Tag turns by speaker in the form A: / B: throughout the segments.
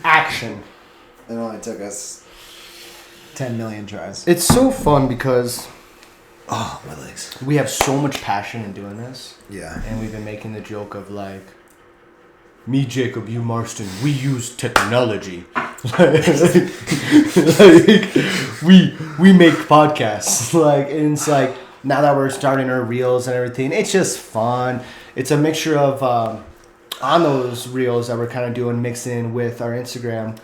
A: Action.
B: It only took us 10 million tries.
A: It's so fun because
B: Oh, my legs.
A: we have so much passion in doing this.
B: Yeah.
A: And we've been making the joke of like, me, Jacob, you, Marston, we use technology. like, we make podcasts. Like, and it's like, now that we're starting our reels and everything, it's just fun. It's a mixture of, on those reels that we're kind of doing, mixing with our Instagram,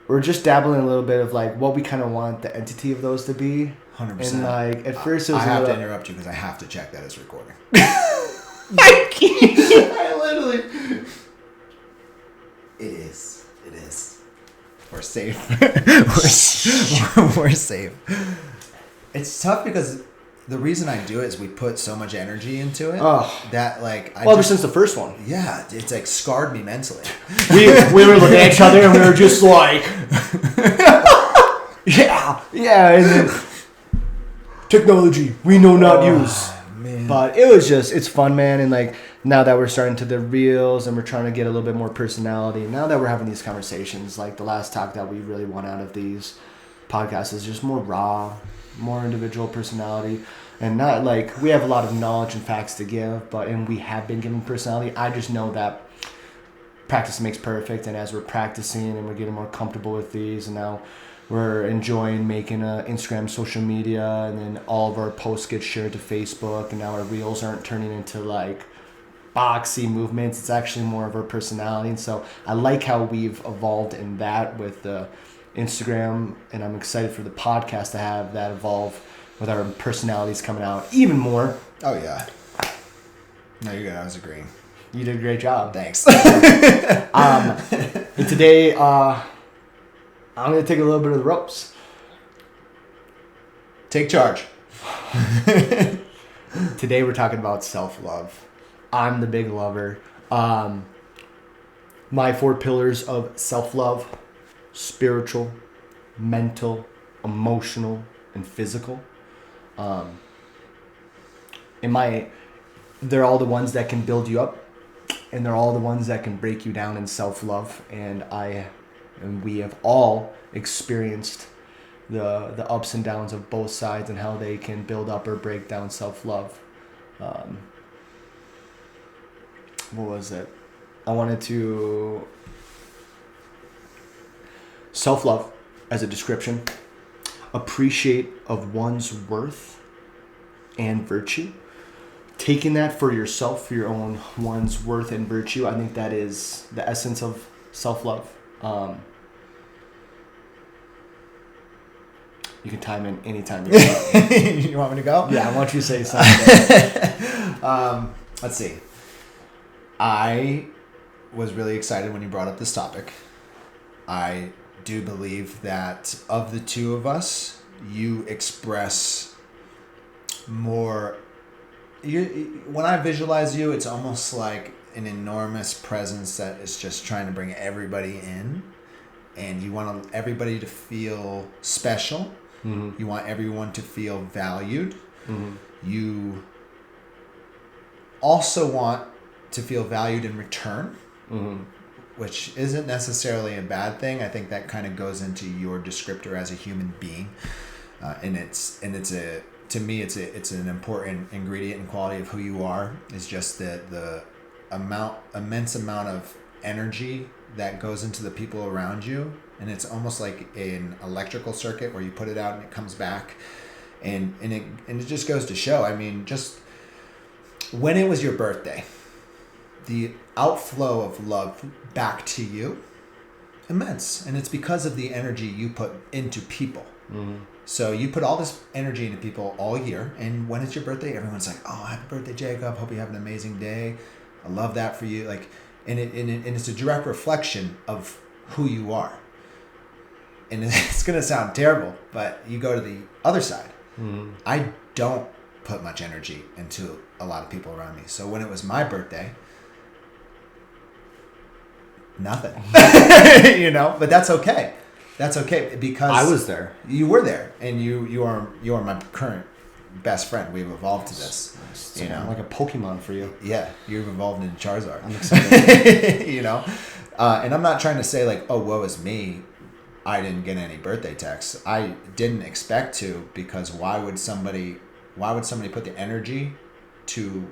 A: we're just dabbling a little bit of like what we kind of want the entity of those to be.
B: 100%.
A: And like, at first it was
B: I have
A: a
B: to
A: little...
B: interrupt you because I have to check that it's recording.
A: I can't. I literally...
B: It is. We're safe. we're safe. It's tough because the reason I do it is we put so much energy into it that like
A: ever since the first one.
B: Yeah, it's like scarred me mentally.
A: We were looking at each other and we were just like, yeah, and then technology we know not use.
B: Man.
A: But it's fun, man. And like now that we're starting to the reels and we're trying to get a little bit more personality, now that we're having these conversations, like the last talk that we really want out of these podcasts is just more raw, more individual personality. And not like we have a lot of knowledge and facts to give, and we have been given personality. I just know that practice makes perfect. And as we're practicing and we're getting more comfortable with these, and now we're enjoying making Instagram, social media, and then all of our posts get shared to Facebook. And now our reels aren't turning into like boxy movements. It's actually more of our personality. And so I like how we've evolved in that with the Instagram, and I'm excited for the podcast to have that evolve with our personalities coming out even more.
B: Oh yeah. No, you're good. I was agreeing.
A: You did a great job.
B: Thanks.
A: And today, I'm going to take a little bit of the ropes.
B: Take charge.
A: Today we're talking about self-love. I'm the big lover. My 4 pillars of self-love: spiritual, mental, emotional, and physical. They're all the ones that can build you up, and they're all the ones that can break you down in self-love. And we have all experienced the ups and downs of both sides and how they can build up or break down self-love. What was it? I wanted to... Self-love, as a description, appreciate of one's worth and virtue. Taking that for yourself, for your own one's worth and virtue, I think that is the essence of self-love. You can time in anytime you want.
B: You want me to go?
A: Yeah, I want you to say something.
B: Let's see. I was really excited when you brought up this topic. I do believe that of the two of us, you express more. When I visualize you, it's almost like an enormous presence that is just trying to bring everybody in, and you want everybody to feel special. Mm-hmm. You want everyone to feel valued. Mm-hmm. You also want to feel valued in return, mm-hmm. which isn't necessarily a bad thing. I think that kind of goes into your descriptor as a human being, to me, it's an important ingredient and quality of who you are. Is just the immense amount of energy that goes into the people around you, and it's almost like an electrical circuit where you put it out and it comes back, and it just goes to show. I mean, just when it was your birthday, the outflow of love back to you, immense, and it's because of the energy you put into people. Mm-hmm. So you put all this energy into people all year, and when it's your birthday, everyone's like, "Oh, happy birthday, Jacob! Hope you have an amazing day. I love that for you." Like, and it's a direct reflection of who you are. And it's gonna sound terrible, but you go to the other side. Mm-hmm. I don't put much energy into a lot of people around me. So when it was my birthday, nothing, but that's okay. That's okay because
A: I was there.
B: You were there, and you are my current best friend. We've evolved to this.
A: It's like a Pokemon for you.
B: Yeah, you've evolved into Charizard.
A: I'm excited.
B: And I'm not trying to say like, oh, woe is me, I didn't get any birthday texts. I didn't expect to, because why would somebody put the energy to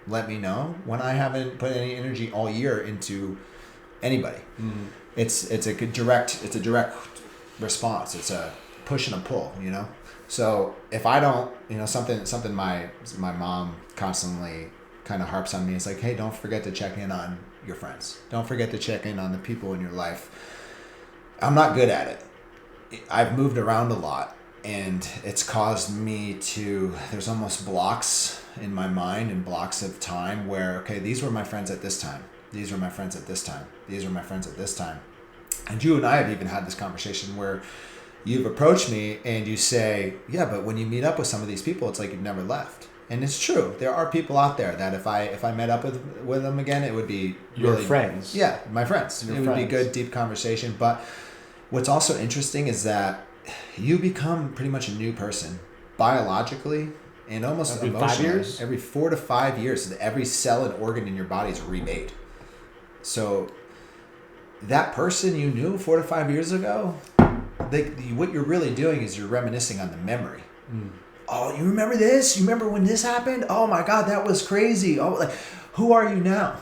B: let me know when I haven't put any energy all year into anybody?
A: Mm.
B: It's a direct response. It's a push and a pull, So if I don't, something my mom constantly kind of harps on me, is like, hey, don't forget to check in on your friends. Don't forget to check in on the people in your life. I'm not good at it. I've moved around a lot, and it's caused me to, there's almost blocks in my mind and blocks of time where, okay, these were my friends at this time. These were my friends at this time. These were my friends at this time. And you and I have even had this conversation where you've approached me and you say, yeah, but when you meet up with some of these people, it's like you've never left. And it's true. There are people out there that if I met up with them again, it would be
A: your friends.
B: Yeah, my friends. Would be good, deep conversation. But what's also interesting is that you become pretty much a new person biologically and almost
A: every
B: emotionally.
A: 5 years?
B: Every 4 to 5 years, every cell and organ in your body is remade. So that person you knew 4 to 5 years ago, what you're really doing is you're reminiscing on the memory.
A: Mm.
B: Oh, you remember this? You remember when this happened? Oh my God, that was crazy. Oh, like, who are you now?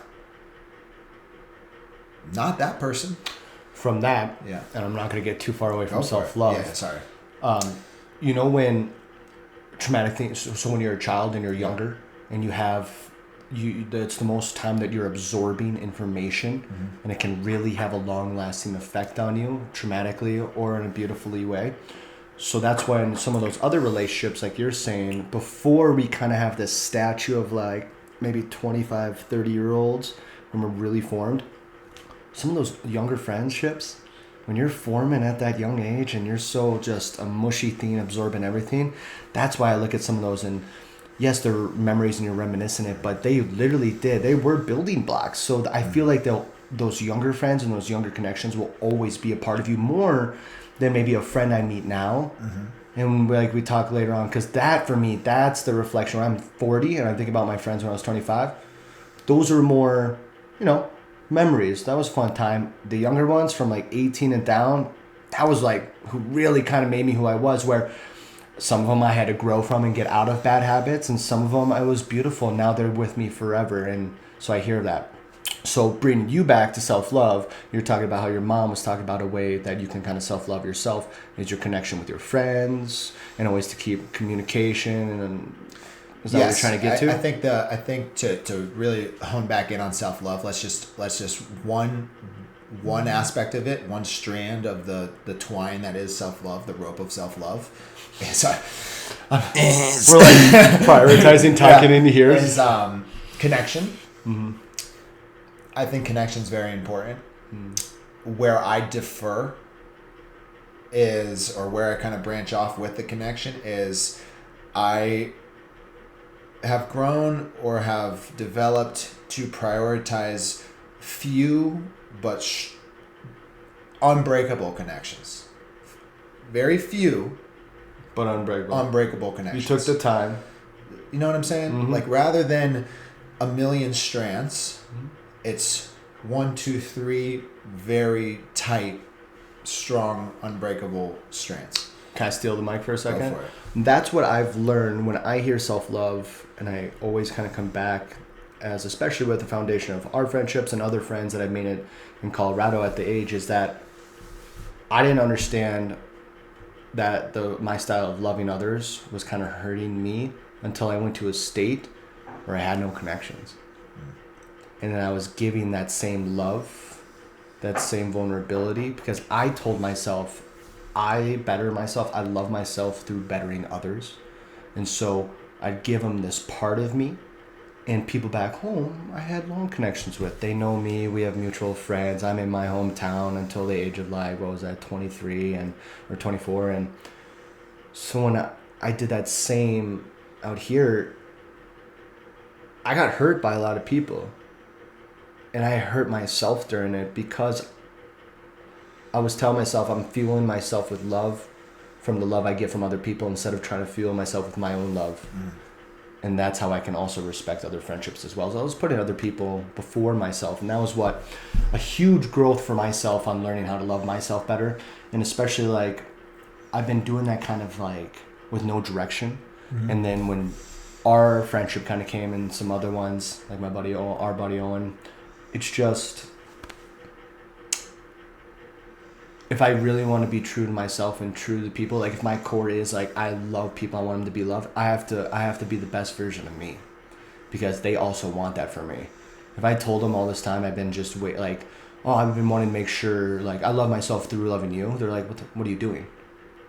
B: Not that person.
A: From that,
B: yeah,
A: and I'm not going to get too far away from self-love.
B: Yeah, sorry.
A: When traumatic things. So when you're a child and you're younger, and that's the most time that you're absorbing information,
B: mm-hmm.
A: and it can really have a long-lasting effect on you, traumatically or in a beautifully way. So that's why in some of those other relationships, like you're saying, before we kind of have this statue of like maybe 25, 30-year-olds when we're really formed, some of those younger friendships, when you're forming at that young age and you're so just a mushy thing absorbing everything, that's why I look at some of those and yes, they're memories and you're reminiscing it, but they literally they were building blocks. So I feel like those younger friends and those younger connections will always be a part of you more than maybe a friend I meet now.
B: Mm-hmm.
A: And like we talk later on, because that for me, that's the reflection. When I'm 40 and I think about my friends when I was 25, those are more, memories. That was a fun time. The younger ones from like 18 and down, that was like who really kind of made me who I was, where some of them I had to grow from and get out of bad habits, and some of them it was beautiful. Now they're with me forever, and so I hear that. So bringing you back to self-love, you're talking about how your mom was talking about a way that you can kind of self-love yourself is your connection with your friends and always to keep communication. And is that what you're trying to get to?
B: I think to really hone back in on self-love, let's just one aspect of it, one strand of the twine that is self-love, the rope of self-love. Sorry.
A: We're like prioritizing talking into here.
B: Is connection.
A: Mm-hmm.
B: I think connection is very important. Where I differ or where I kind of branch off with the connection is I have grown or have developed to prioritize few but unbreakable connections. Very few,
A: but
B: unbreakable connections.
A: You took the time.
B: You know what I'm saying?
A: Mm-hmm.
B: Like rather than a million strands,
A: mm-hmm.
B: it's 1, 2, 3 very tight, strong, unbreakable strands.
A: Can I steal the mic for a second?
B: Go for it.
A: That's what I've learned when I hear self-love, and I always kind of come back as, especially with the foundation of our friendships and other friends that I've made it in Colorado at the age, is that I didn't understand that my style of loving others was kind of hurting me until I went to a state where I had no connections. And then I was giving that same love, that same vulnerability, because I told myself, I better myself, I love myself through bettering others. And so I'd give them this part of me, and people back home I had long connections with. They know me, we have mutual friends. I'm in my hometown until the age of 23 or 24. And so when I did that same out here, I got hurt by a lot of people. And I hurt myself during it because I was telling myself I'm fueling myself with love from the love I get from other people instead of trying to fuel myself with my own love. And that's how I can also respect other friendships as well. So I was putting other people before myself. And that was what a huge growth for myself on learning how to love myself better. And especially like I've been doing that kind of like with no direction. And then when our friendship kind of came and some other ones, like our buddy Owen, it's just, if I really want to be true to myself and true to the people, like if my core is like I love people, I want them to be loved, I have to be the best version of me, because they also want that for me. If I told them all this time I've been just like, oh, I've been wanting to make sure like I love myself through loving you, they're like, what are you doing?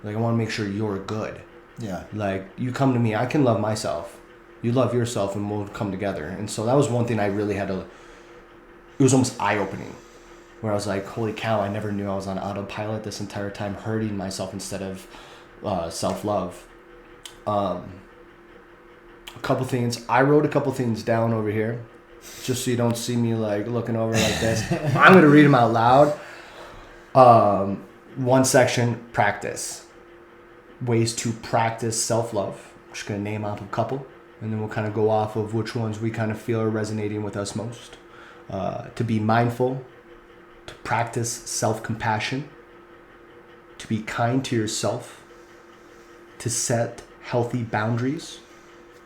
A: Like I want to make sure you're good.
B: Yeah.
A: Like you come to me, I can love myself, you love yourself, and we'll come together. And so that was one thing I really had to. It was almost eye-opening. Where I was like, holy cow, I never knew I was on autopilot this entire time, hurting myself instead of self-love. A couple things. I wrote a couple things down over here, just so you don't see me like looking over like this. I'm going to read them out loud. One section, practice. Ways to practice self-love. I'm just going to name off a couple, and then we'll kind of go off of which ones we kind of feel are resonating with us most. To be mindful. To practice self-compassion, to be kind to yourself, to set healthy boundaries,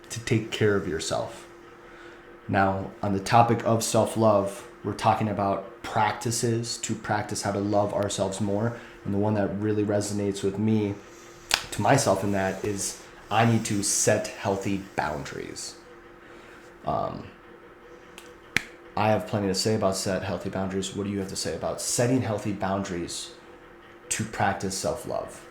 A: to take care of yourself. Now, on the topic of self-love, we're talking about practices to practice how to love ourselves more. And the one that really resonates with me, to myself in that, is I need to set healthy boundaries. I have plenty to say about set healthy boundaries. What do you have to say about setting healthy boundaries to practice self-love?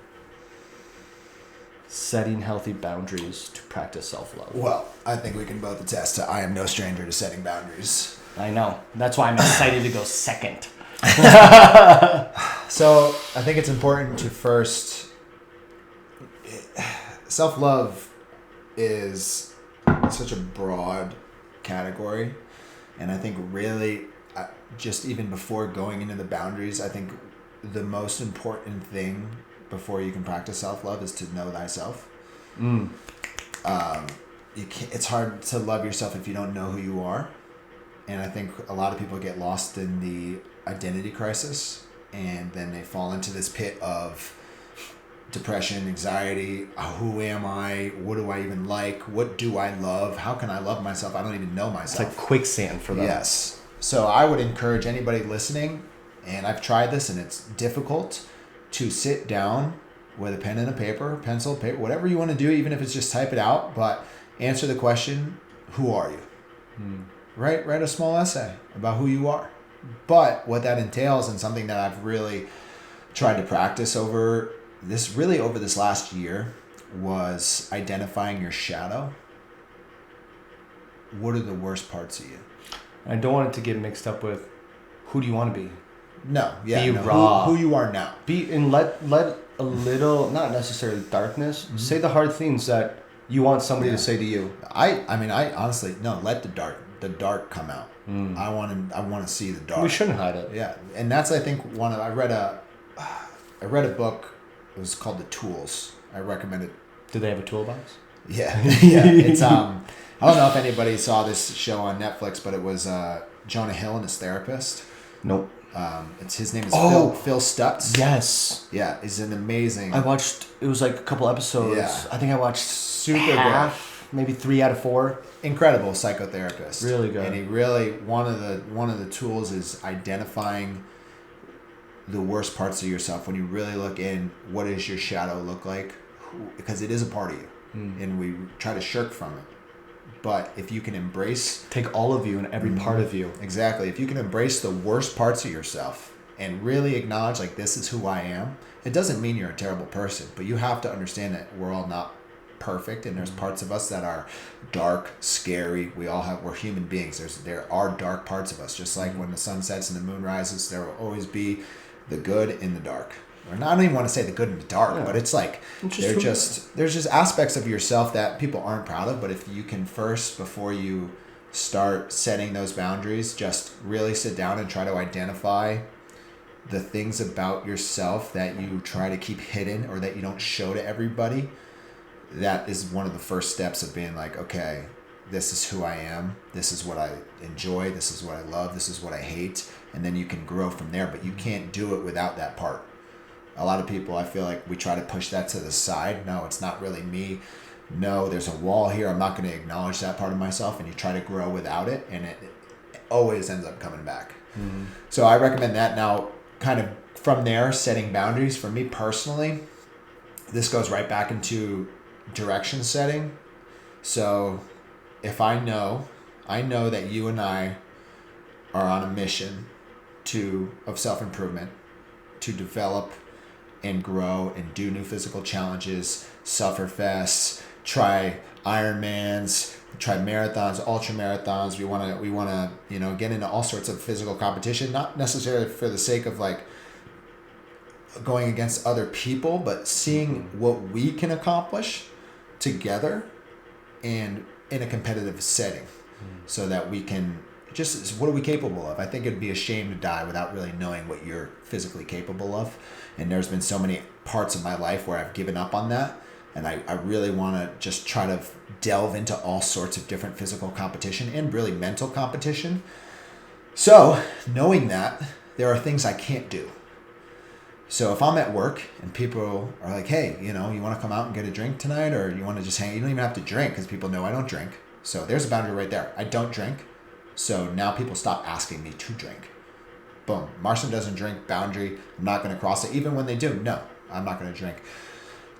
A: Setting healthy boundaries to practice self-love.
B: Well, I think we can both attest to I am no stranger to setting boundaries.
A: I know. That's why I'm excited to go second.
B: So I think it's important to first... Self-love is such a broad category. And I think really, just even before going into the boundaries, I think the most important thing before you can practice self-love is to know thyself. It's hard to love yourself if you don't know who you are. And I think a lot of people get lost in the identity crisis, and then they fall into this pit of depression, anxiety. Who am I? What do I even like? What do I love? How can I love myself? I don't even know myself.
A: It's like quicksand for them.
B: Yes. So I would encourage anybody listening, and I've tried this and it's difficult, to sit down with a pen and a paper, pencil, paper, whatever you want to do, even if it's just type it out, but answer the question, who are you? Write a small essay about who you are. But what that entails, and something that I've really tried to practice over this last year, was identifying your shadow. What are the worst parts of you?
A: I don't want it to get mixed up with who do you want to be.
B: No, yeah,
A: be raw.
B: Who you are now.
A: Be and let a little, not necessarily darkness. Say the hard things that you want somebody to say to you.
B: I honestly let the dark come out. I want to see the dark.
A: We shouldn't hide it.
B: Yeah, and that's, I think, I read a book. It was called The Tools. I recommend it.
A: Do they have a toolbox?
B: Yeah, yeah. It's I don't know if anybody saw this show on Netflix, but it was Jonah Hill and his therapist.
A: Nope.
B: His name is Phil Stutz.
A: Yes.
B: Yeah, he's an amazing.
A: I watched. It was like a couple episodes.
B: Yeah.
A: I think I watched
B: Super
A: half, maybe 3 out of 4.
B: Incredible psychotherapist.
A: Really good.
B: And he really one of the tools is identifying the worst parts of yourself. When you really look in, what does your shadow look like? Because it is a part of you, and we try to shirk from it. But if you can
A: take all of you and every part of you.
B: Exactly. If you can embrace the worst parts of yourself and really acknowledge, like, this is who I am, it doesn't mean you're a terrible person, but you have to understand that we're all not perfect, and there's parts of us that are dark, scary. We're human beings. There are dark parts of us, just like when the sun sets and the moon rises, there will always be the good in the dark. Or I don't even want to say the good in the dark, but it's like there's just aspects of yourself that people aren't proud of. But if you can first, before you start setting those boundaries, just really sit down and try to identify the things about yourself that you try to keep hidden or that you don't show to everybody, that is one of the first steps of being like, okay, this is who I am. This is what I enjoy. This is what I love. This is what I hate. And then you can grow from there, but you can't do it without that part. A lot of people, I feel like we try to push that to the side. No, it's not really me. No, there's a wall here. I'm not going to acknowledge that part of myself. And you try to grow without it, and it always ends up coming back. Mm-hmm. So I recommend that. Now, kind of from there, setting boundaries. For me personally, this goes right back into direction setting. So if I know that you and I are on a mission of self-improvement, to develop and grow and do new physical challenges, Sufferfests, try Ironmans, try marathons, ultra marathons. We want to get into all sorts of physical competition, not necessarily for the sake of like going against other people, but seeing what we can accomplish together and in a competitive setting, so that we can just, what are we capable of? I think it'd be a shame to die without really knowing what you're physically capable of. And there's been so many parts of my life where I've given up on that. And I really want to just try to delve into all sorts of different physical competition and really mental competition. So knowing that, there are things I can't do. So if I'm at work and people are like, hey, you want to come out and get a drink tonight, or you want to just hang, you don't even have to drink because people know I don't drink. So there's a boundary right there. I don't drink. So now people stop asking me to drink. Boom. Marson doesn't drink, boundary. I'm not going to cross it. Even when they do, no, I'm not going to drink.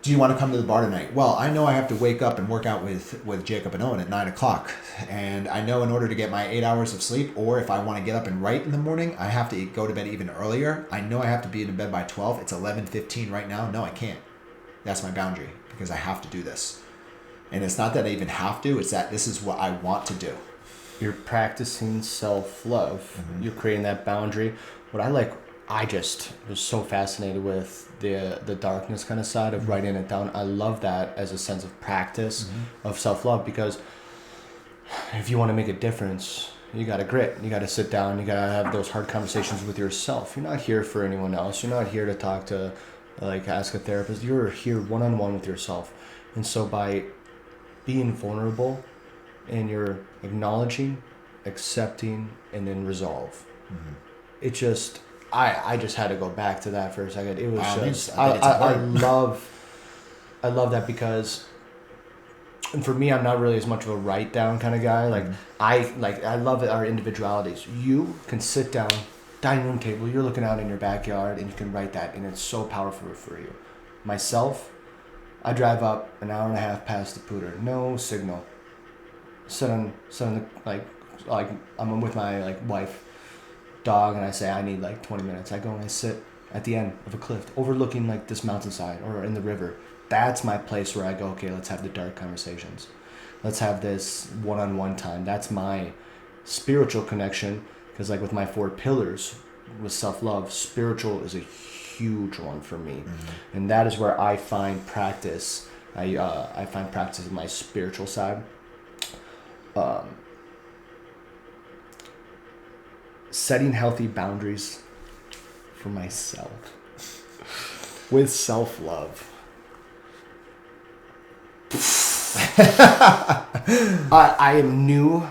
B: Do you want to come to the bar tonight? Well, I know I have to wake up and work out with Jacob and Owen at 9:00. And I know in order to get my 8 hours of sleep, or if I want to get up and write in the morning, I have to go to bed even earlier. I know I have to be in bed by 12. It's 11:15 right now. No, I can't. That's my boundary, because I have to do this. And it's not that I even have to. It's that this is what I want to do.
A: You're practicing self-love. Mm-hmm. You're creating that boundary. I just was so fascinated with the darkness kind of side of mm-hmm. writing it down. I love that as a sense of practice mm-hmm. of self-love, because if you want to make a difference, you got to grit. You got to sit down. You got to have those hard conversations with yourself. You're not here for anyone else. You're not here to talk to, ask a therapist. You're here one-on-one with yourself. And so by being vulnerable, and you're acknowledging, accepting, and then resolve. Mm-hmm. It just, I just had to go back to that for a second. It was I love that, because, and for me, I'm not really as much of a write down kind of guy. I love our individualities. You can sit down, dining room table, you're looking out in your backyard, and you can write that, and it's so powerful for you. Myself, I drive up an hour and a half past the Pooter, no signal. Sit on I'm with my wife, dog, and I say I need 20 minutes. I go and I sit at the end of a cliff overlooking this mountainside or in the river. That's my place where I go, okay, let's have the dark conversations. Let's have this one-on-one time. That's my spiritual connection, because with my 4 pillars with self-love, spiritual is a huge one for me. Mm-hmm. And that is where I find practice. I find practice in my spiritual side. Setting healthy boundaries for myself with self-love. I am new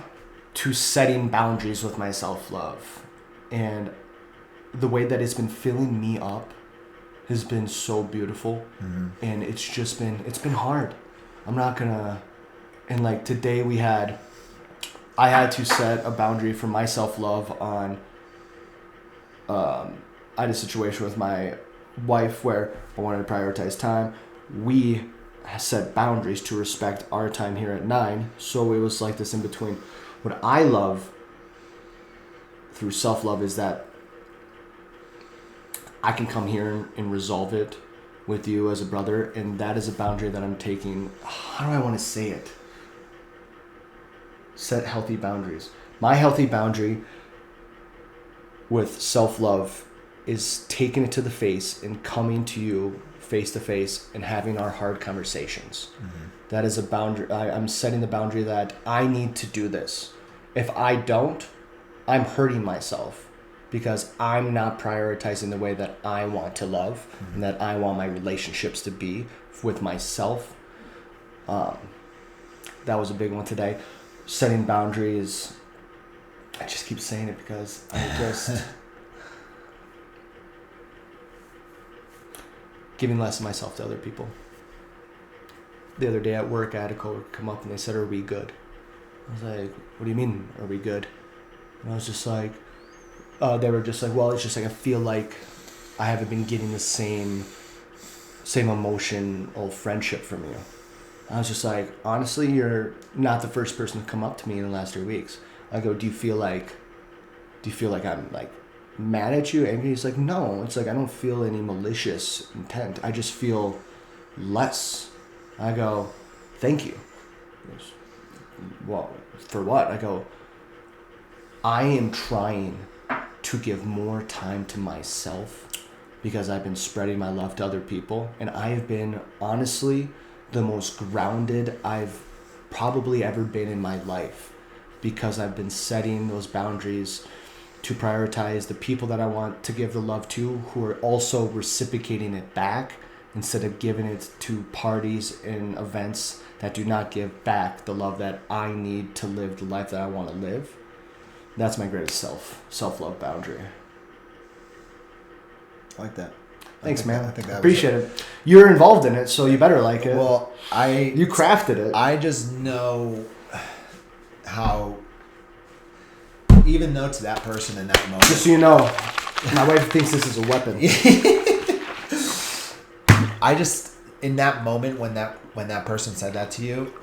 A: to setting boundaries with my self-love, and the way that it's been filling me up has been so beautiful. Mm-hmm. And it's been hard. I'm not gonna, and today I had to set a boundary for my self-love on, I had a situation with my wife where I wanted to prioritize time. We set boundaries to respect our time here at 9. So it was this in between. What I love through self-love is that I can come here and resolve it with you as a brother. And that is a boundary that I'm taking. How do I want to say it? Set healthy boundaries. My healthy boundary with self-love is taking it to the face and coming to you face to face and having our hard conversations. Mm-hmm. That is a boundary. I'm setting the boundary that I need to do this. If I don't, I'm hurting myself. because I'm not prioritizing the way that I want to love and that I want my relationships to be with myself. That was a big one today. Setting boundaries. I just keep saying it because I just giving less of myself to other people. The other day at work, I had a coworker come up and they said, "Are we good?" I was like, "What do you mean, are we good?" And I was just like, they were just like, "Well, it's just like I feel like I haven't been getting the same emotional friendship from you." I was just like, "Honestly, you're not the first person to come up to me in the last 3 weeks." I go, do you feel like I'm like mad at you, angry?" He's like, "No, it's like I don't feel any malicious intent. I just feel less." I go, "Thank you." He goes, "Well, for what?" I go, "I am trying to give more time to myself because I've been spreading my love to other people, and I have been honestly the most grounded I've probably ever been in my life because I've been setting those boundaries to prioritize the people that I want to give the love to who are also reciprocating it back instead of giving it to parties and events that do not give back the love that I need to live the life that I want to live." That's my greatest self-love boundary.
B: I like that.
A: Thanks, man.
B: I think that
A: appreciate it. You're involved in it, so you better like it.
B: Well,
A: you crafted it.
B: I just know how, even though to that person in that moment.
A: Just so you know, my wife thinks this is a weapon.
B: I just, in that moment when that person said that to you,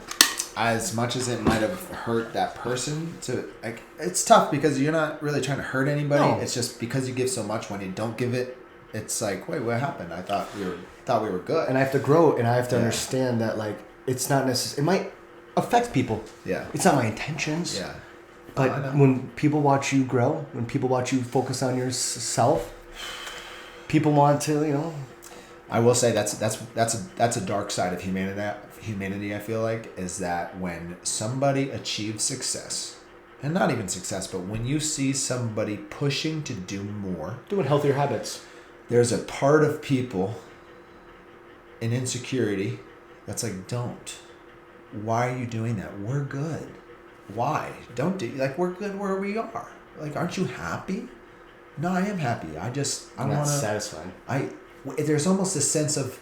B: as much as it might have hurt that person, to like, it's tough because you're not really trying to hurt anybody.
A: No.
B: It's just because you give so much, when you don't give it, it's like, wait, what happened? I thought we were good.
A: And I have to grow, and I have to understand that like it's not necessary. It might affect people.
B: Yeah.
A: It's not my intentions.
B: Yeah.
A: But when people watch you grow, when people watch you focus on yourself, people want to,
B: I will say that's a dark side of humanity. I feel like is that when somebody achieves success, and not even success, but when you see somebody pushing to do more,
A: doing healthier habits,
B: there's a part of people in insecurity that's like, don't. Why are you doing that? We're good. Why? Don't do, like, we're good where we are. Like, aren't you happy? No, I am happy. I want to.
A: Satisfied.
B: There's almost a sense of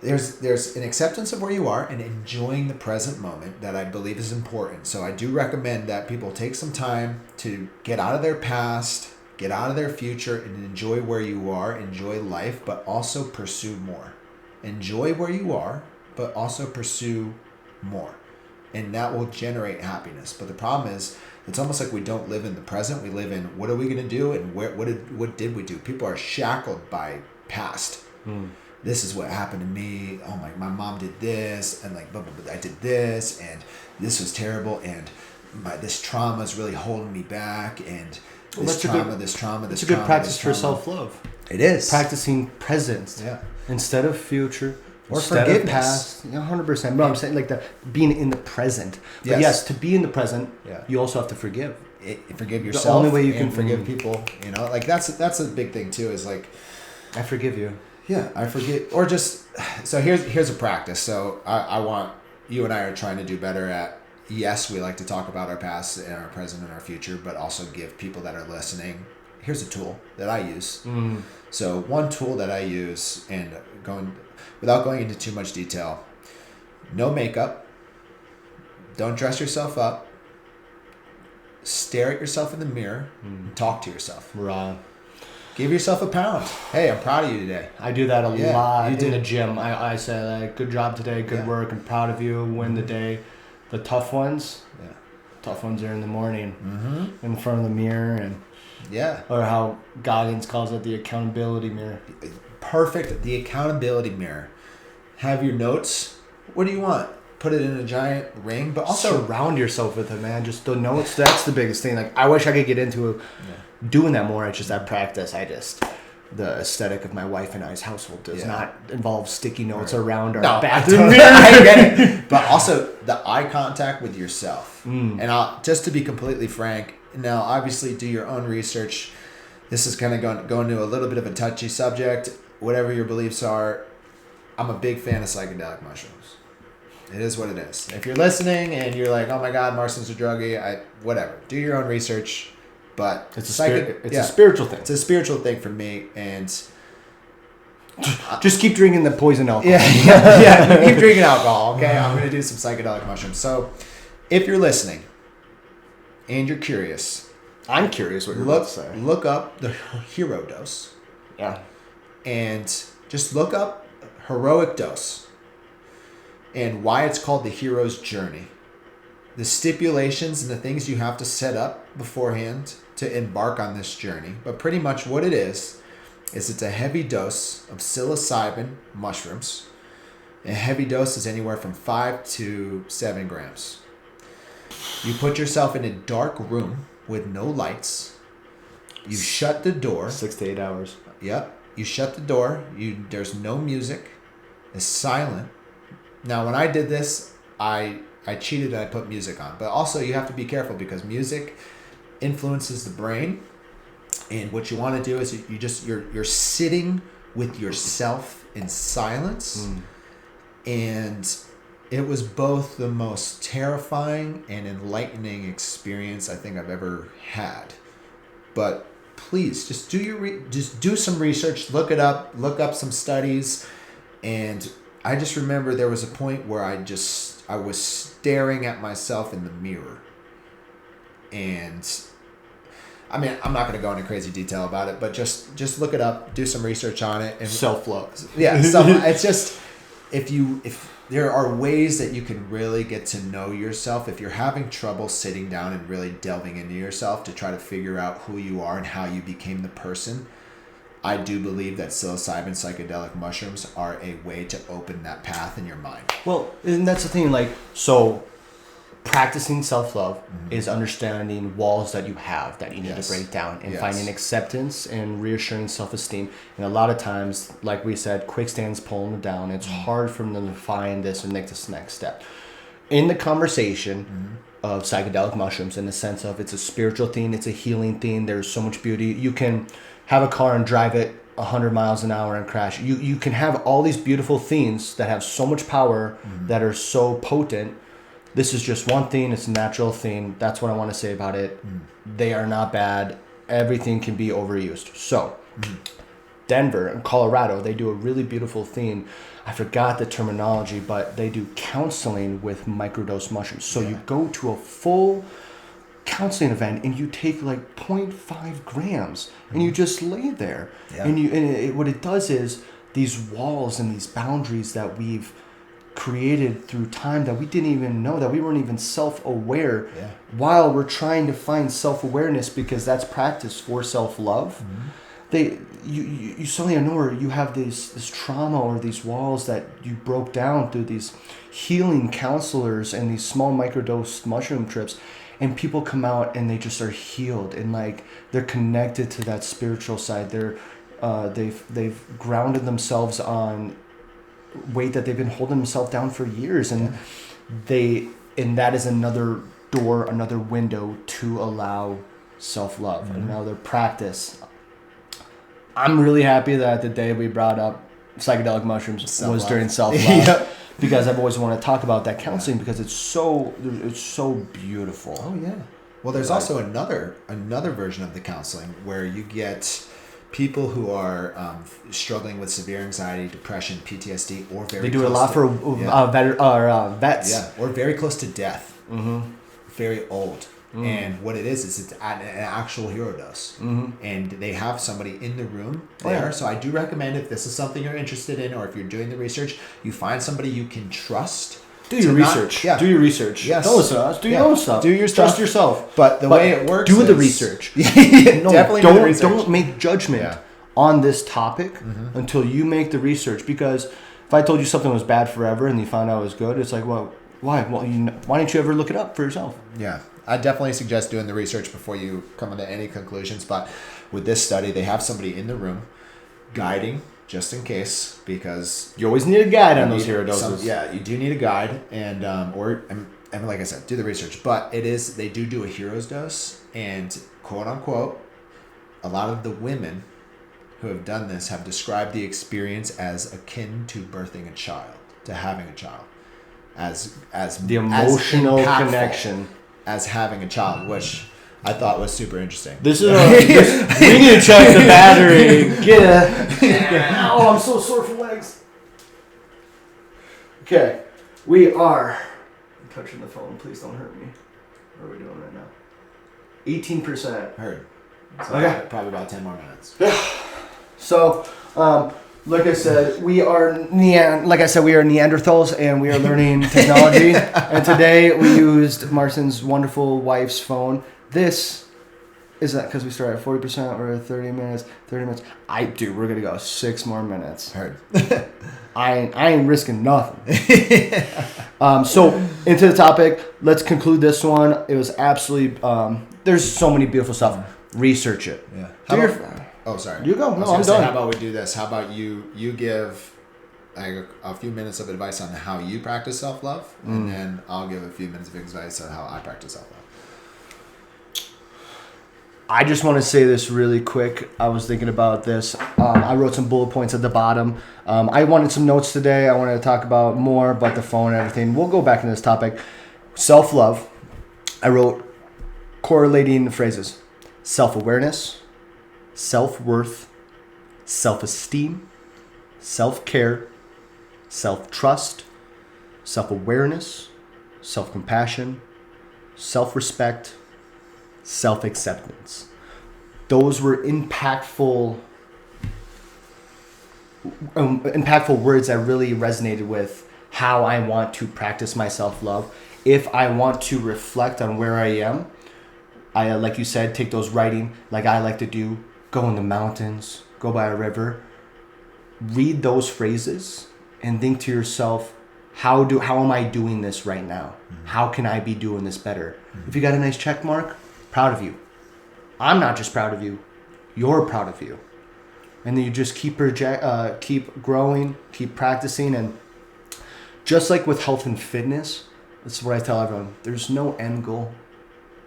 B: there's an acceptance of where you are and enjoying the present moment that I believe is important. So I do recommend that people take some time to get out of their past, get out of their future, and enjoy where you are, enjoy life, but also pursue more. Enjoy where you are, but also pursue more. And that will generate happiness. But the problem is, it's almost like we don't live in the present. We live in, what are we going to do, and what did we do? People are shackled by past. This is what happened to me. Oh my mom did this, and like, blah, blah, blah, I did this, and this was terrible, and this trauma is really holding me back, and this trauma.
A: It's a good practice for self-love.
B: It is
A: practicing presence, instead of future.
B: Or forgiveness.
A: Past, 100%. But I'm saying like being in the present. But yes, to be in the present, you also have to forgive.
B: Forgive yourself.
A: The only way you can
B: forgive people. Like that's a big thing too. Is like,
A: I forgive you.
B: Yeah, I forget. Or just, so here's a practice. So I want, you and I are trying to do better at, yes, we like to talk about our past and our present and our future, but also give people that are listening, here's a tool that I use. So one tool that I use, and without going into too much detail, no makeup, don't dress yourself up, stare at yourself in the mirror, and talk to yourself.
A: Raw.
B: Give yourself a pound. Hey, I'm proud of you today.
A: I do that a lot in the gym. I say like, good job today, good work, I'm proud of you, win the day. The tough ones are in the morning, in front of the mirror, and or how Goggins calls it, the accountability mirror.
B: Perfect. The accountability mirror. Have your notes. What do you want? Put it in a giant ring, but also
A: surround yourself with it, man. Just the notes. That's the biggest thing. Like, I wish I could get into doing that more. It's just that practice. The aesthetic of my wife and I's household does not involve sticky notes around our bathroom mirror.
B: I get it. But also the eye contact with yourself. And just to be completely frank, Now, obviously, do your own research. This is kind of going to a little bit of a touchy subject. Whatever your beliefs are, I'm a big fan of psychedelic mushrooms. It is what it is. If you're listening and you're like, oh my God, Marston's a druggie, whatever. Do your own research. But
A: it's a spiritual thing.
B: It's a spiritual thing for me, and
A: just keep drinking the poison alcohol.
B: Yeah. Keep drinking alcohol. Okay, I'm gonna do some psychedelic mushrooms. So, if you're listening and you're curious,
A: I'm curious what you're about to say.
B: Look up the hero dose.
A: Yeah.
B: And just look up heroic dose and why it's called the hero's journey. The stipulations and the things you have to set up beforehand to embark on this journey. But pretty much what it is it's a heavy dose of psilocybin mushrooms. A heavy dose is anywhere from 5 to 7 grams. You put yourself in a dark room with no lights. You shut the door.
A: 6 to 8 hours.
B: Yep. You shut the door. There's no music. It's silent. Now, when I did this, I cheated and I put music on. But also, you have to be careful because music influences the brain. And what you want to do is you're sitting with yourself in silence. And it was both the most terrifying and enlightening experience I think I've ever had. But please, just do some research, look it up, look up some studies. And I just remember there was a point where I was staring at myself in the mirror. And I mean, I'm not going to go into crazy detail about it, but just look it up, do some research on it. And
A: self-love.
B: Yeah, it's just, if there are ways that you can really get to know yourself, if you're having trouble sitting down and really delving into yourself to try to figure out who you are and how you became the person, I do believe that psilocybin psychedelic mushrooms are a way to open that path in your mind.
A: Well, and that's the thing, so practicing self-love is understanding walls that you have that you need to break down and finding acceptance and reassuring self-esteem. And a lot of times, like we said, quickstand's pulling them down. It's hard for them to find this and make this next step. In the conversation of psychedelic mushrooms, in the sense of it's a spiritual thing, it's a healing thing, there's so much beauty. You can have a car and drive it 100 miles an hour and crash. You can have all these beautiful things that have so much power that are so potent. This is just one thing. It's a natural thing. That's what I want to say about it. They are not bad. Everything can be overused. So, Denver and Colorado, they do a really beautiful thing. I forgot the terminology, but they do counseling with microdose mushrooms. So you go to a full counseling event and you take 0.5 grams and you just lay there. Yeah. And what it does is these walls and these boundaries that we've created through time that we didn't even know, that we weren't even self-aware while we're trying to find self-awareness, because that's practice for self-love. You suddenly know you have this trauma or these walls that you broke down through these healing counselors and these small microdose mushroom trips, and people come out and they just are healed and they're connected to that spiritual side. They've grounded themselves on weight that they've been holding themselves down for years, and that is another door, another window to allow self-love, another practice. I'm really happy that the day we brought up psychedelic mushrooms was during self-love. Because I've always wanted to talk about that counseling because it's so beautiful.
B: Oh yeah. Well, there's also another version of the counseling where you get people who are struggling with severe anxiety, depression, PTSD, or
A: they do it a lot for vets.
B: Yeah, or very close to death, very old. And what it is it's an actual hero dose. And they have somebody in the room there. So I do recommend, if this is something you're interested in, or if you're doing the research, you find somebody you can trust.
A: Do your research. Do your research.
B: Yes.
A: Don't listen to us. Do your own stuff.
B: Do your stuff.
A: Trust yourself.
B: But the way it works
A: do the research.
B: Definitely do the research.
A: Don't make judgment on this topic until you make the research. Because if I told you something was bad forever and you found out it was good, it's well, why? Well, why didn't you ever look it up for yourself?
B: Yeah. I definitely suggest doing the research before you come to any conclusions. But with this study, they have somebody in the room guiding, just in case, because
A: you always need a guide on those hero doses.
B: You do need a guide, and and like I said, do the research. But they do a hero's dose, and quote unquote, a lot of the women who have done this have described the experience as akin to birthing a child, to having a child, as
A: the emotional
B: as impactful
A: connection
B: as having a child, which I thought was super interesting.
A: This is we need to check the battery. Oh, I'm so sore from legs. Okay, we are. I'm touching the phone. Please don't hurt me. What are we doing right now? 18%.
B: Heard. So
A: Okay.
B: Probably about 10 more minutes.
A: So, like I said, we are Neanderthals, and we are learning technology. And today we used Marcin's wonderful wife's phone. This is that because we started at 40%. We're at 30 minutes. 30 minutes. We're gonna go 6 more minutes.
B: Heard.
A: I ain't risking nothing. So into the topic. Let's conclude this one. It was absolutely. There's so many beautiful stuff. Research it.
B: Yeah. Sorry.
A: You go. No, I'm
B: done.
A: done.
B: How about we do this? How about you give like a few minutes of advice on how you practice self-love, and then I'll give a few minutes of advice on how I practice self-love.
A: I just want to say this really quick. I was thinking about this. I wrote some bullet points at the bottom. I wanted some notes today. I wanted to talk about more about the phone and everything. We'll go back into this topic. Self-love. I wrote correlating phrases. Self-awareness, self-worth, self-esteem, self-care, self-trust, self-awareness, self-compassion, self-respect, self-acceptance. Those were impactful words that really resonated with how I want to practice my self-love. If I want to reflect on where I am, I, like you said, take those writing like I like to do, go in the mountains, go by a river, read those phrases and think to yourself, how am I doing this right now? Mm-hmm. How can I be doing this better? Mm-hmm. If you got a nice check mark, proud of you. I'm not just proud of you, you're proud of you. And then you just keep growing, keep practicing. And just like with health and fitness, this is what I tell everyone, there's no end goal.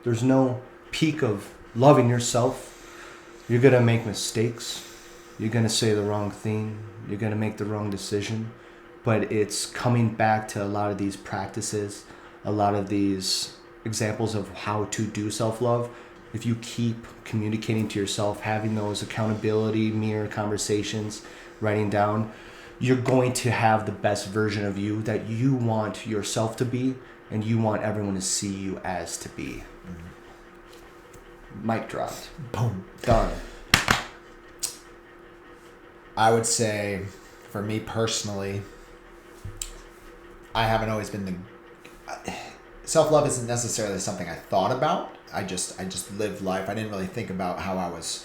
A: There's no peak of loving yourself. You're going to make mistakes. You're going to say the wrong thing. You're going to make the wrong decision. But it's coming back to a lot of these practices, a lot of these examples of how to do self-love. If you keep communicating to yourself, having those accountability mirror conversations, writing down, you're going to have the best version of you that you want yourself to be and you want everyone to see you as to be. Mm-hmm. Mic dropped.
B: Boom.
A: Done.
B: I would say, for me personally, I haven't always been self-love isn't necessarily something I thought about. I just lived life. I didn't really think about how I was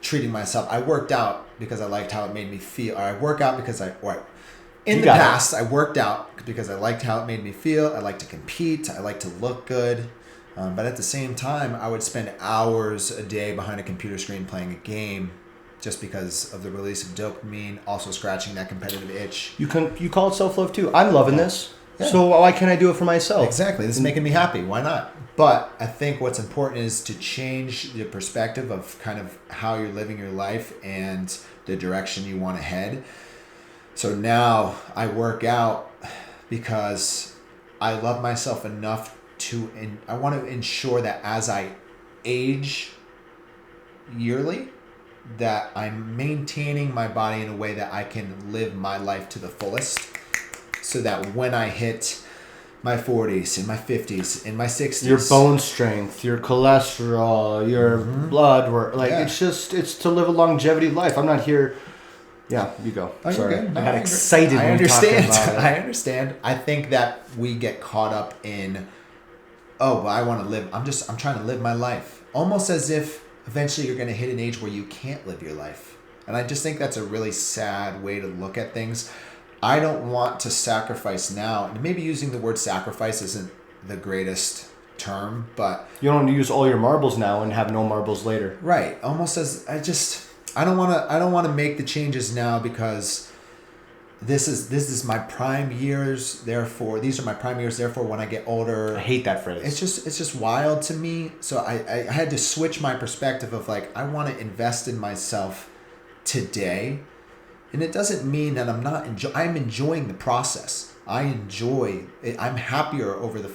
B: treating myself. I worked out because I liked how it made me feel. Or I work out because I worked out because I liked how it made me feel. I like to compete. I like to look good. But at the same time, I would spend hours a day behind a computer screen playing a game just because of the release of dopamine, also scratching that competitive itch.
A: You call it self-love too. I'm loving this. Yeah. So why can't I do it for myself?
B: Exactly. This is making me happy. Why not? But I think what's important is to change the perspective of kind of how you're living your life and the direction you want to head. So now I work out because I love myself enough I want to ensure that as I age yearly, that I'm maintaining my body in a way that I can live my life to the fullest, so that when I hit my 40s, in my 50s, in my 60s,
A: your bone strength, your cholesterol, your blood work, it's to live a longevity life. I'm not here. Yeah, you go.
B: Oh,
A: sorry,
B: no,
A: I got excited.
B: I understand.
A: About it.
B: I understand. I think that we get caught up in, I want to live. I'm trying to live my life, almost as if eventually you're going to hit an age where you can't live your life. And I just think that's a really sad way to look at things. I don't want to sacrifice now. And maybe using the word sacrifice isn't the greatest term, but
A: you don't use all your marbles now and have no marbles later.
B: Right. Almost as I don't want to make the changes now because this is my prime years, therefore these are my prime years, therefore when I get older.
A: I hate that phrase.
B: It's just wild to me. So I had to switch my perspective of like, I want to invest in myself today. And it doesn't mean that I'm enjoying the process. I'm happier with the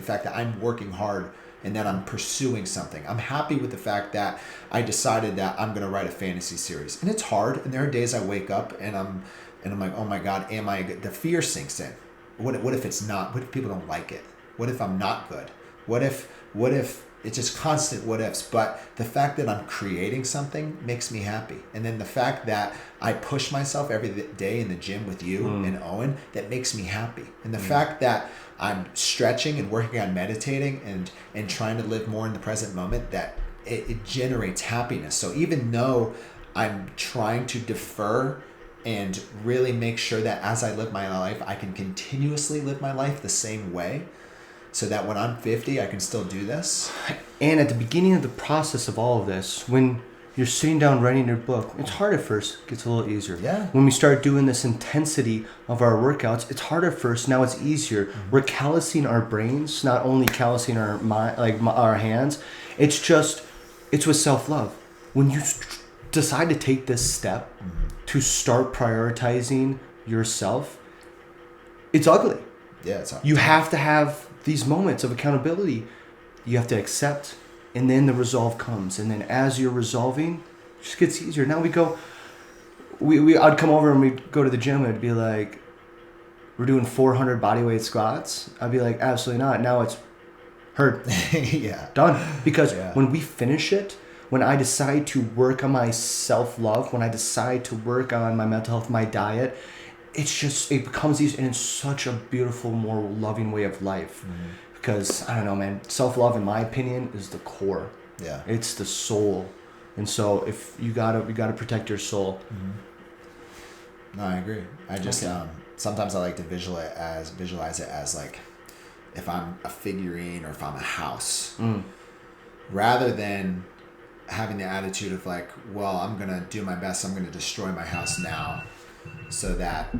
B: fact that I'm working hard and that I'm pursuing something. I'm happy with the fact that I decided that I'm going to write a fantasy series. And it's hard. And there are days I wake up and I'm like, oh my God, the fear sinks in. What if it's not? What if people don't like it? What if I'm not good? What if it's just constant what ifs? But the fact that I'm creating something makes me happy. And then the fact that I push myself every day in the gym with you and Owen, that makes me happy. And the fact that I'm stretching and working on meditating and trying to live more in the present moment, that it generates happiness. So even though I'm trying to defer and really make sure that as I live my life, I can continuously live my life the same way, so that when I'm 50, I can still do this.
A: And at the beginning of the process of all of this, when you're sitting down writing your book, it's hard at first. It gets a little easier.
B: Yeah.
A: When we start doing this intensity of our workouts, it's hard at first. Now it's easier. Mm-hmm. We're callousing our brains, not only callousing our mind, our hands. It's with self-love. When you decide to take this step to start prioritizing yourself, it's ugly.
B: Yeah, it's ugly.
A: You have to have these moments of accountability. You have to accept, and then the resolve comes. And then as you're resolving, it just gets easier. Now I'd come over and we'd go to the gym and it'd be like, we're doing 400 bodyweight squats. I'd be like, absolutely not. Now it's heard.
B: Yeah.
A: Done. Because when we finish it, when I decide to work on my self-love, when I decide to work on my mental health, my diet, it becomes easy, and it's such a beautiful, more loving way of life. Mm-hmm. Because, I don't know, man, self-love, in my opinion, is the core.
B: Yeah.
A: It's the soul. And so if you gotta protect your soul.
B: Mm-hmm. No, I agree. I just, sometimes I like to visualize it as like, if I'm a figurine or if I'm a house, rather than having the attitude of like, well, I'm going to do my best. I'm going to destroy my house now so that,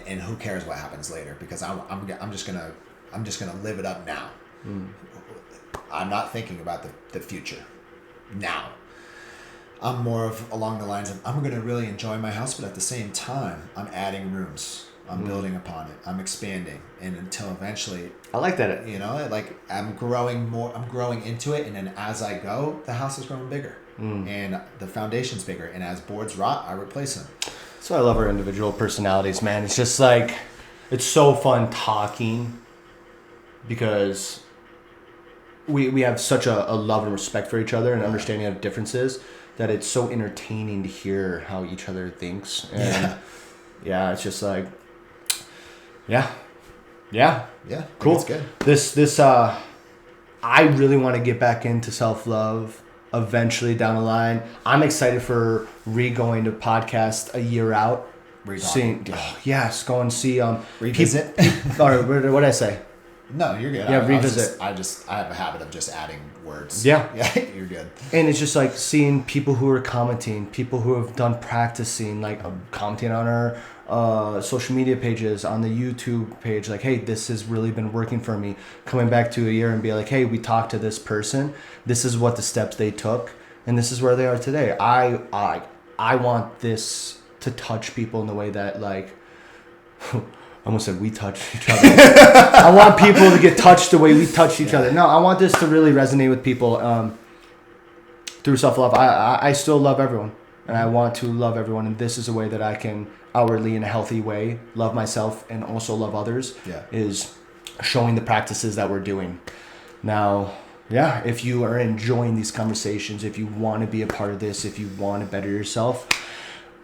B: and who cares what happens later, because I'm just going to live it up now. I'm not thinking about the future now. I'm more of along the lines of, I'm going to really enjoy my house, but at the same time, I'm adding rooms. I'm building upon it. I'm expanding, and until eventually,
A: I like that.
B: Like I'm growing more. I'm growing into it, and then as I go, the house is growing bigger, and the foundation's bigger. And as boards rot, I replace them.
A: So I love our individual personalities, man. It's just like, it's so fun talking, because we have such a love and respect for each other and understanding of differences, that it's so entertaining to hear how each other thinks. And it's just like, cool.
B: It's good.
A: This I really want to get back into self-love eventually down the line. I'm excited for going to podcast a year out. Go and see
B: revisit.
A: Or what did I say?
B: No, you're good.
A: Yeah, revisit.
B: I have a habit of just adding words.
A: Yeah,
B: you're good.
A: And it's just like seeing people who are commenting, people who have done practicing, like commenting on our social media pages, on the YouTube page, like, hey, this has really been working for me. Coming back to a year and be like, hey, we talked to this person. This is what the steps they took, and this is where they are today. I want this to touch people in the way that, like, I almost said we touch each other. I want people to get touched the way we touch each other. No, I want this to really resonate with people through self-love. I still love everyone, and I want to love everyone, and this is a way that I can outwardly, in a healthy way, love myself and also love others, is showing the practices that we're doing. Now, if you are enjoying these conversations, if you want to be a part of this, if you want to better yourself,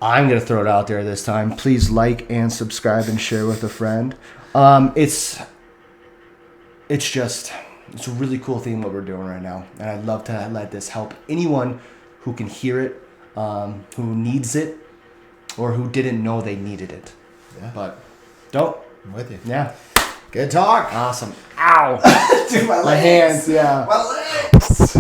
A: I'm going to throw it out there this time. Please like and subscribe and share with a friend. It's a really cool thing what we're doing right now. And I'd love to let this help anyone who can hear it, who needs it, or who didn't know they needed it.
B: Yeah.
A: But dope.
B: I'm with you.
A: Yeah.
B: Good talk.
A: Awesome. Ow.
B: Dude, my
A: hands, yeah.
B: My legs.